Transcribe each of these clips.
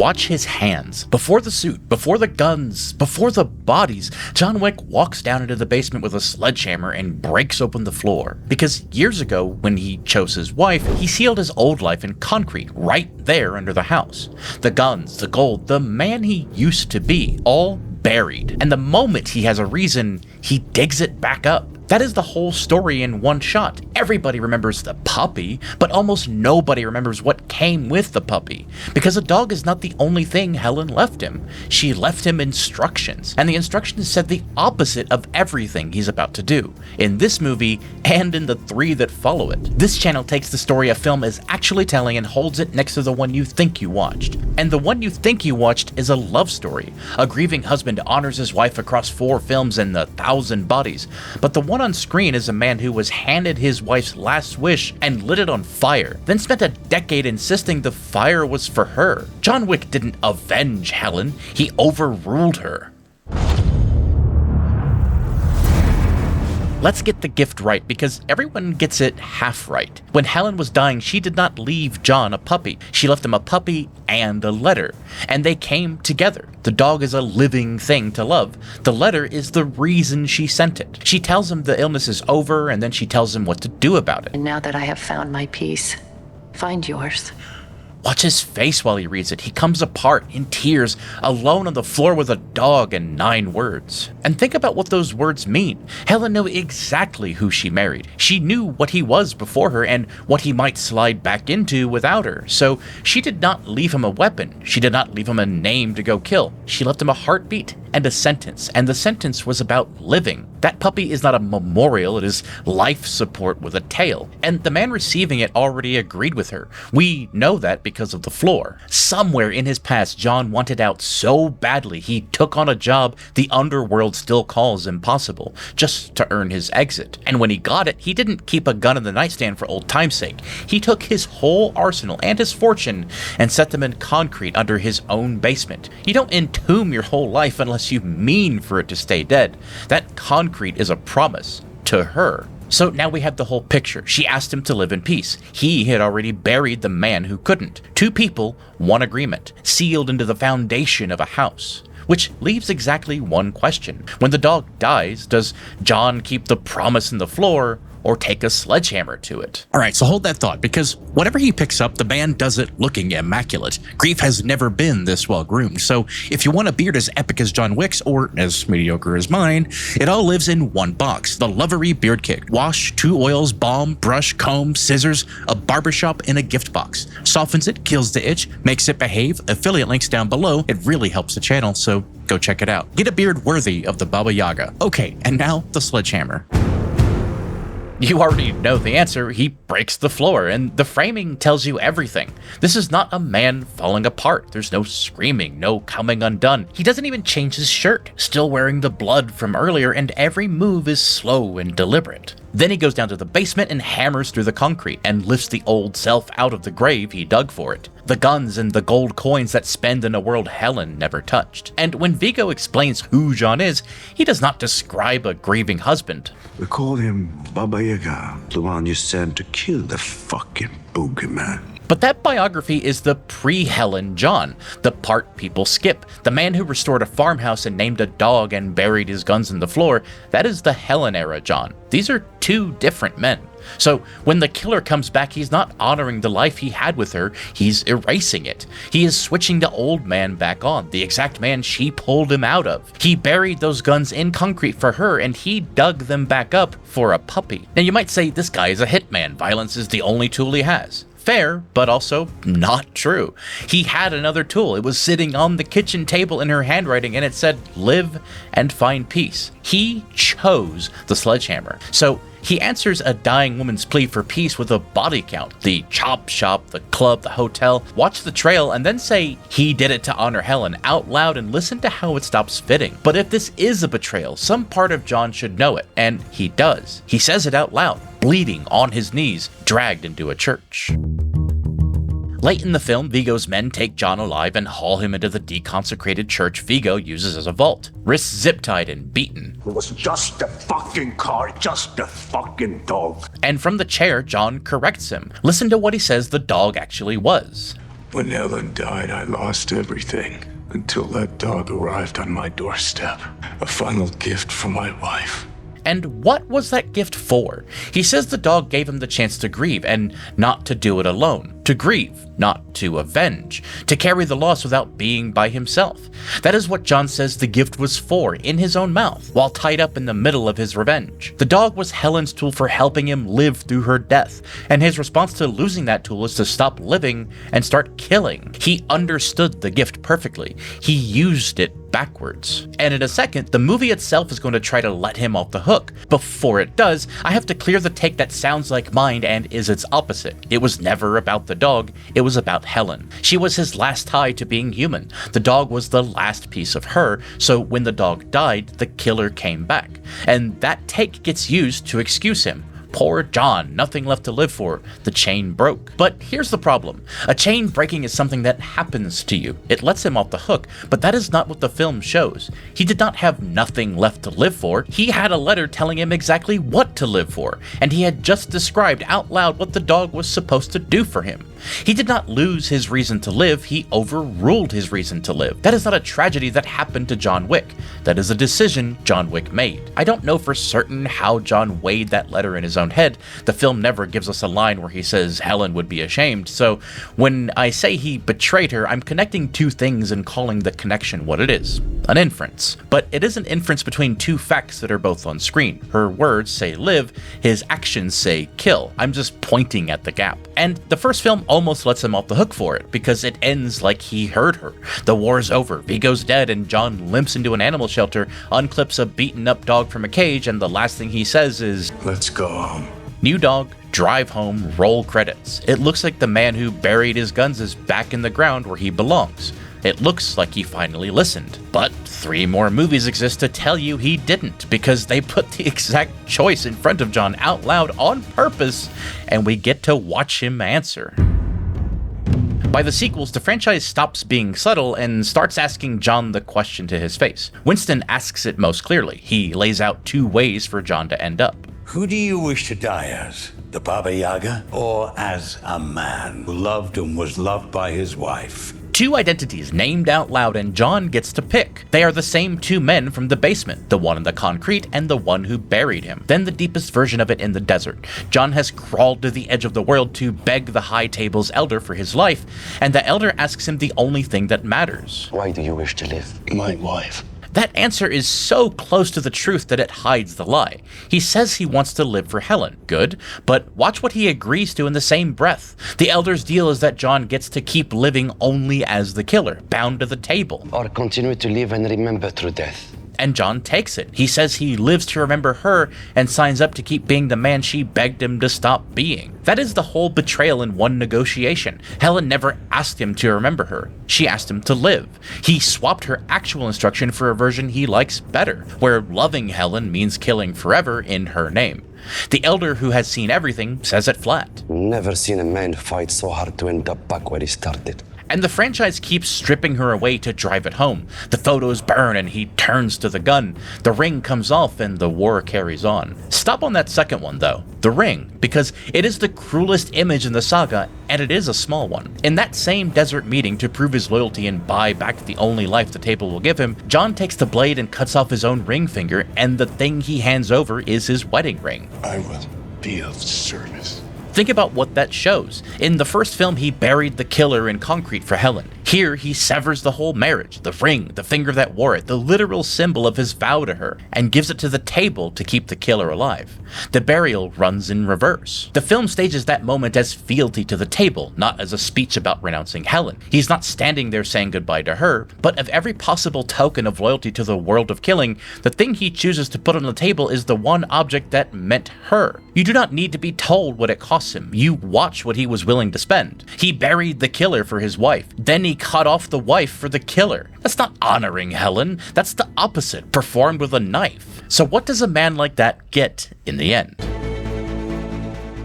Watch his hands. Before the suit, before the guns, before the bodies, John Wick walks down into the basement with a sledgehammer and breaks open the floor. Because years ago, when he chose his wife, he sealed his old life in concrete right there under the house. The guns, the gold, the man he used to be, all buried. And the moment he has a reason, he digs it back up. That is the whole story in one shot. Everybody remembers the puppy, but almost nobody remembers what came with the puppy. Because a dog is not the only thing Helen left him. She left him instructions, and the instructions said the opposite of everything he's about to do. In this movie, and in the 3 that follow it. This channel takes the story a film is actually telling and holds it next to the one you think you watched. And the one you think you watched is a love story. A grieving husband honors his wife across 4 films and 1,000 bodies. But the one on screen is a man who was handed his wife's last wish and lit it on fire, then spent a decade insisting the fire was for her. John Wick didn't avenge Helen, he overruled her. Let's get the gift right, because everyone gets it half right. When Helen was dying, she did not leave John a puppy. She left him a puppy and a letter. And they came together. The dog is a living thing to love. The letter is the reason she sent it. She tells him the illness is over, and then she tells him what to do about it. And now that I have found my peace, find yours. Watch his face while he reads it. He comes apart in tears, alone on the floor with a dog and 9 words. And think about what those words mean. Helen knew exactly who she married. She knew what he was before her and what he might slide back into without her. So she did not leave him a weapon. She did not leave him a name to go kill. She left him a heartbeat and a sentence. And the sentence was about living. That puppy is not a memorial, it is life support with a tail. And the man receiving it already agreed with her. We know that because of the floor. Somewhere in his past, John wanted out so badly he took on a job the underworld still calls impossible, just to earn his exit. And when he got it, he didn't keep a gun in the nightstand for old time's sake. He took his whole arsenal and his fortune and set them in concrete under his own basement. You don't entomb your whole life unless you mean for it to stay dead. That concrete is a promise to her. So now we have the whole picture. She asked him to live in peace. He had already buried the man who couldn't. 2 people, 1 agreement, sealed into the foundation of a house. Which leaves exactly one question. When the dog dies, does John keep the promise in the floor or take a sledgehammer to it? Alright, so hold that thought, because whatever he picks up, the man does it looking immaculate. Grief has never been this well groomed, so if you want a beard as epic as John Wick's, or as mediocre as mine, it all lives in one box, the LOVERY Beard Kit. Wash, 2 oils, balm, brush, comb, scissors, a barbershop, and a gift box. Softens it, kills the itch, makes it behave. Affiliate links down below. It really helps the channel, so go check it out. Get a beard worthy of the Baba Yaga. Okay, and now the sledgehammer. You already know the answer. He breaks the floor, and the framing tells you everything. This is not a man falling apart. There's no screaming, no coming undone. He doesn't even change his shirt, still wearing the blood from earlier, and every move is slow and deliberate. Then he goes down to the basement and hammers through the concrete and lifts the old self out of the grave he dug for it. The guns and the gold coins that spend in a world Helen never touched. And when Vigo explains who John is, he does not describe a grieving husband. We call him Baba Yaga, the one you sent to kill the fucking boogeyman. But that biography is the pre-Helen John, the part people skip. The man who restored a farmhouse and named a dog and buried his guns in the floor, that is the Helen era John. These are 2 different men. So when the killer comes back, he's not honoring the life he had with her, he's erasing it. He is switching the old man back on, the exact man she pulled him out of. He buried those guns in concrete for her, and he dug them back up for a puppy. Now you might say this guy is a hitman, violence is the only tool he has. Fair, but also not true. He had another tool. It was sitting on the kitchen table in her handwriting, and it said, "Live and find peace." He chose the sledgehammer. So he answers a dying woman's plea for peace with a body count. The chop shop, the club, the hotel. Watch the trail and then say he did it to honor Helen out loud and listen to how it stops fitting. But if this is a betrayal, some part of John should know it, and he does. He says it out loud, bleeding on his knees, dragged into a church. Late in the film, Vigo's men take John alive and haul him into the deconsecrated church Vigo uses as a vault. Wrists zip-tied and beaten. It was just a fucking car, just a fucking dog. And from the chair, John corrects him. Listen to what he says the dog actually was. When Helen died, I lost everything until that dog arrived on my doorstep. A final gift from my wife. And what was that gift for? He says the dog gave him the chance to grieve, and not to do it alone. To grieve, not to avenge. To carry the loss without being by himself. That is what John says the gift was for, in his own mouth, while tied up in the middle of his revenge. The dog was Helen's tool for helping him live through her death, and his response to losing that tool is to stop living and start killing. He understood the gift perfectly. He used it backwards. And in a second, the movie itself is going to try to let him off the hook. Before it does, I have to clear the take that sounds like mine and is its opposite. It was never about the dog, it was about Helen. She was his last tie to being human. The dog was the last piece of her, so when the dog died, the killer came back. And that take gets used to excuse him. Poor John, nothing left to live for. The chain broke. But here's the problem. A chain breaking is something that happens to you. It lets him off the hook, but that is not what the film shows. He did not have nothing left to live for. He had a letter telling him exactly what to live for, and he had just described out loud what the dog was supposed to do for him. He did not lose his reason to live, he overruled his reason to live. That is not a tragedy that happened to John Wick. That is a decision John Wick made. I don't know for certain how John weighed that letter in his own head. The film never gives us a line where he says Helen would be ashamed, so when I say he betrayed her, I'm connecting two things and calling the connection what it is. An inference. But it is an inference between two facts that are both on screen. Her words say live, his actions say kill. I'm just pointing at the gap. And the first film almost lets him off the hook for it, because it ends like he heard her. The war's over, Vigo's dead, and John limps into an animal shelter, unclips a beaten up dog from a cage, and the last thing he says is, "Let's go home." New dog, drive home, roll credits. It looks like the man who buried his guns is back in the ground where he belongs. It looks like he finally listened. But 3 more movies exist to tell you he didn't, because they put the exact choice in front of John out loud on purpose, and we get to watch him answer. By the sequels, the franchise stops being subtle and starts asking John the question to his face. Winston asks it most clearly. He lays out 2 ways for John to end up. Who do you wish to die as? The Baba Yaga, or as a man who loved and was loved by his wife? 2 identities named out loud, and John gets to pick. They are the same 2 men from the basement, the one in the concrete and the one who buried him, then the deepest version of it in the desert. John has crawled to the edge of the world to beg the High Table's elder for his life, and the elder asks him the only thing that matters. Why do you wish to live? My wife. That answer is so close to the truth that it hides the lie. He says he wants to live for Helen. Good, but watch what he agrees to in the same breath. The elder's deal is that John gets to keep living only as the killer, bound to the table. Or continue to live and remember through death. And John takes it. He says he lives to remember her and signs up to keep being the man she begged him to stop being. That is the whole betrayal in one negotiation. Helen never asked him to remember her. She asked him to live. He swapped her actual instruction for a version he likes better, where loving Helen means killing forever in her name. The elder, who has seen everything, says it flat. Never seen a man fight so hard to end up back where he started. And the franchise keeps stripping her away to drive it home. The photos burn and he turns to the gun. The ring comes off and the war carries on. Stop on that second one though, the ring, because it is the cruelest image in the saga, and it is a small one. In that same desert meeting to prove his loyalty and buy back the only life the table will give him, John takes the blade and cuts off his own ring finger, and the thing he hands over is his wedding ring. I will be of service. Think about what that shows. In the first film, he buried the killer in concrete for Helen. Here, he severs the whole marriage, the ring, the finger that wore it, the literal symbol of his vow to her, and gives it to the table to keep the killer alive. The burial runs in reverse. The film stages that moment as fealty to the table, not as a speech about renouncing Helen. He's not standing there saying goodbye to her, but of every possible token of loyalty to the world of killing, the thing he chooses to put on the table is the one object that meant her. You do not need to be told what it costs him. You watch what he was willing to spend. He buried the killer for his wife. Then he cut off the wife for the killer. That's not honoring Helen. That's the opposite, performed with a knife. So what does a man like that get in the end?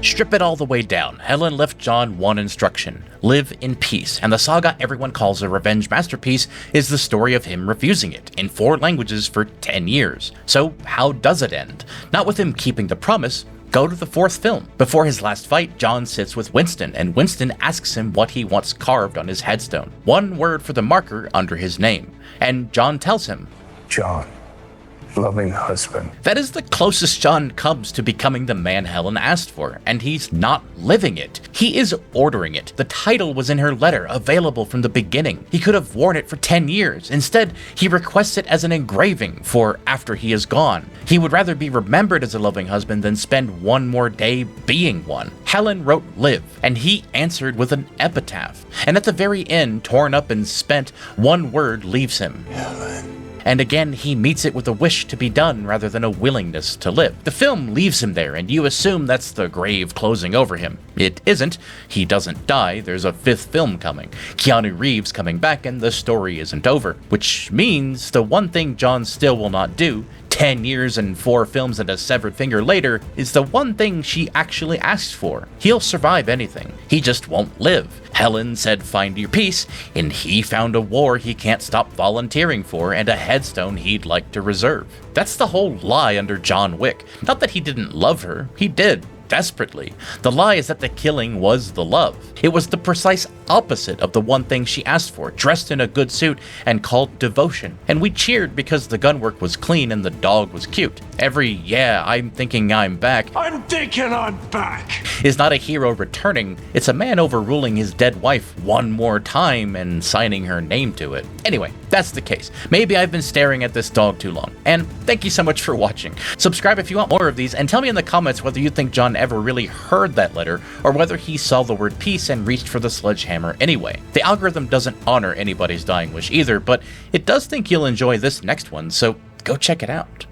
Strip it all the way down. Helen left John one instruction: live in peace. And the saga everyone calls a revenge masterpiece is the story of him refusing it in 4 languages for 10 years. So how does it end? Not with him keeping the promise. Go to the 4th film. Before his last fight, John sits with Winston, and Winston asks him what he wants carved on his headstone. One word for the marker under his name. And John tells him, John, loving husband. that is the closest John comes to becoming the man Helen asked for, and he's not living it. He is ordering it. The title was in her letter, available from the beginning. He could have worn it for 10 years. Instead, he requests it as an engraving for after he is gone. He would rather be remembered as a loving husband than spend one more day being one. Helen wrote live, and he answered with an epitaph. And at the very end, torn up and spent, one word leaves him. And again, he meets it with a wish to be done rather than a willingness to live. The film leaves him there, and you assume that's the grave closing over him. It isn't. He doesn't die. There's a 5th film coming. Keanu Reeves coming back, and the story isn't over. Which means the one thing John still will not do, 10 years and 4 films and a severed finger later, is the one thing she actually asked for. He'll survive anything. He just won't live. Helen said find your peace, and he found a war he can't stop volunteering for and a headstone he'd like to reserve. That's the whole lie under John Wick. Not that he didn't love her, he did. Desperately. The lie is that the killing was the love. It was the precise opposite of the one thing she asked for, dressed in a good suit and called devotion. And we cheered because the gun work was clean and the dog was cute. Every yeah, I'm thinking I'm back is not a hero returning, it's a man overruling his dead wife one more time and signing her name to it. Anyway, that's the case. Maybe I've been staring at this dog too long. And thank you so much for watching. Subscribe if you want more of these, and tell me in the comments whether you think John ever really heard that letter, or whether he saw the word peace and reached for the sledgehammer anyway. The algorithm doesn't honor anybody's dying wish either, but it does think you'll enjoy this next one, so go check it out.